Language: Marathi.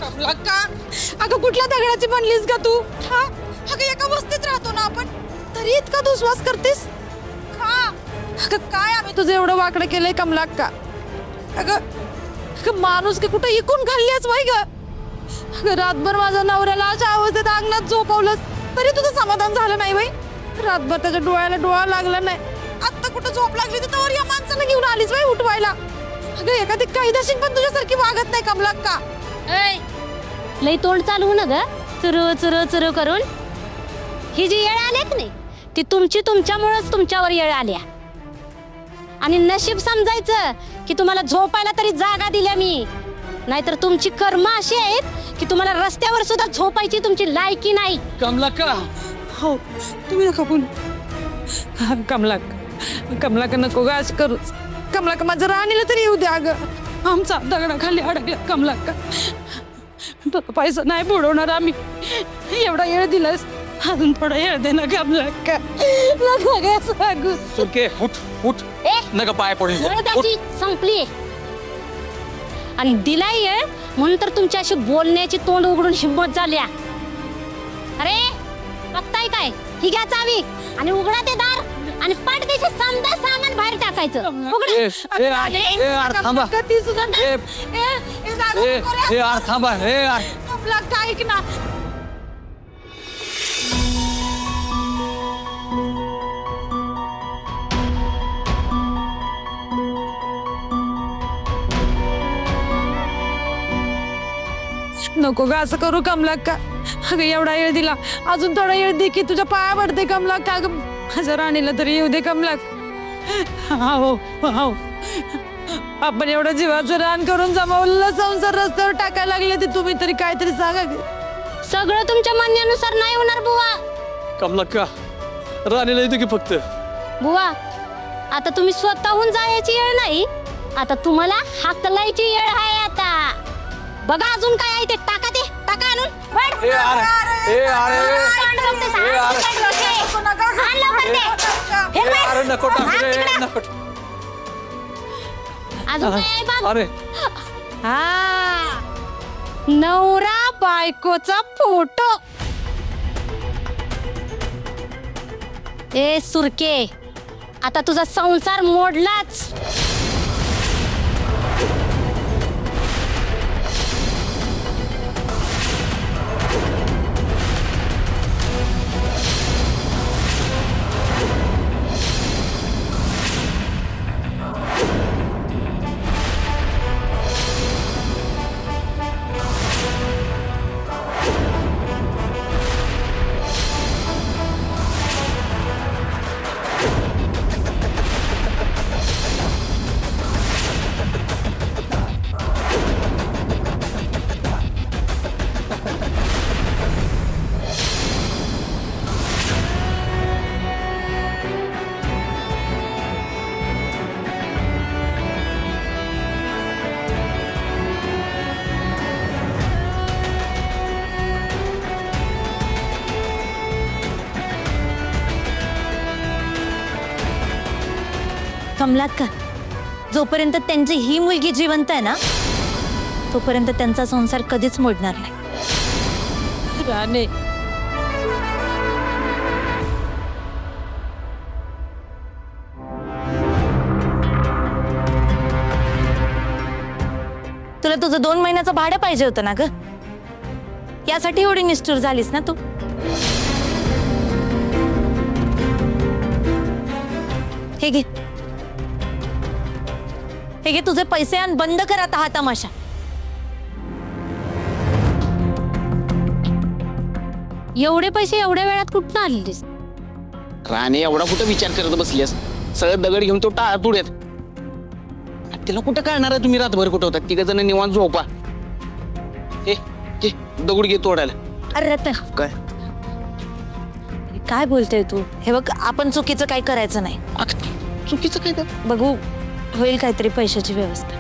कमलाक्का, अगं कुठल्या दगडाची बनलीस का तू? हा अगं एका वस्तीत राहतो ना आपण, तरी इतका दुस्वास करतेस का? अगं काय आम्ही तुझं एवढं वाकडं केलंय कमलाक्का? अगं माणूस की कुठं इकून घालल्यास वाई ग? अगं रातभर माझ्या नवऱ्याला अशा अवस्थेत अंगणात झोपवलंस तरी तुझं समाधान झालं नाही बाई. रातभर त्याच्या डोळ्याला डोळा लागला नाही. आता कुठं झोप लागली तर तोवर या माणसाला घेऊन आलीस बाई उठवायला. अगं एखादी कायदाशीर पण तुझ्यासारखी वागत नाही कमलाक्का. लई तोंड चालू ना ग, चुरू चुरू चुरू करून. ही जी येळ आली की नाही ती तुमच्यामुळेच तुमच्यावर येळ आल्या. आणि नशीब समजायचं की तुम्हाला झोपायला तरी जागा दिल्या मी, नाहीतर तुमची कर्म अशी आहेत की तुम्हाला रस्त्यावर सुद्धा झोपायची तुमची लायकी नाही. कमलाक्का, हो तुम्ही नका बोलू. कमलाक्का नको ग आज करूच. कमलाक्का माझं राणीला तरी येऊ द्या. अगं आमचा दगडाखाली अडकला कमलाक्का. पैसा नाही बुडवणार आम्ही. एवढा येळ दिलास, अजून थोडा येळ दे ना कमलाक्का. सुके उठ उठ, नका पाय पडे. संपली आणि दिलाय येळ म्हणून तर तुमच्याशी बोलण्याची तोंड उघडून हिंमत झाल्या. अरे बघताय काय, ही घ्या चावी आणि उघडा ते दार आणि पाठदेशी समजा सामान बाहेर टाकायचं. थांबा. ऐक ना, नको ग असं करू कमलाक्का. अगं एवढा येळ दिला, अजून थोडा येळ दे की तुझ्या पाया पडते कमलाक्का. अगं माझ्या राणीला तरी येऊ दे कमलाक्का. हो आपण एवढं जीवाचं रान करून जमावलेला संसार रस्त्यावर टाकायला लागले ते तुम्ही तरी काहीतरी सांगा. सगळं तुमच्या म्हणण्यानुसार नाही होणार बुवा. कमलाक्का, राणीला येतो की फक्त. बुवा आता तुम्ही स्वतःहून जायची येळ नाही, आता तुम्हाला हाकलायची येळ आहे. आता बघा अजून काय आहे ते टाका, ते टाका आणून. नवरा बायकोचा फोटो. ए सुरके, आता तुझा संसार मोडलाच. कमलाक्का, जोपर्यंत त्यांची ही मुलगी जिवंत आहे ना तोपर्यंत त्यांचा संसार कधीच मोडणार नाही. राणे, तुला तुझं 2 महिन्याचं भाडं पाहिजे होतं ना ग, यासाठी एवढी निष्ठुर झालीस ना तू. हे घे, हे घे तुझे पैसे आणि बंद कर आता हा तमाशा. एवढे पैसे एवढ्या वेळात कुठून आलेस? राणे एवढा कुठं विचार करत बसलीस? सगळं दगड घेऊन तो टाळतुड्यात. तिला कुठं कळणार आहे तुम्ही रातभर कुठं होता? 3 जण निवांत झोपा. दगड घे तोडायला. अरे काय काय बोलतोय तू? हे बघ, आपण चुकीचं काही करायचं नाही. चुकीचं काय? बघू, होईल काहीतरी पैशाची व्यवस्था.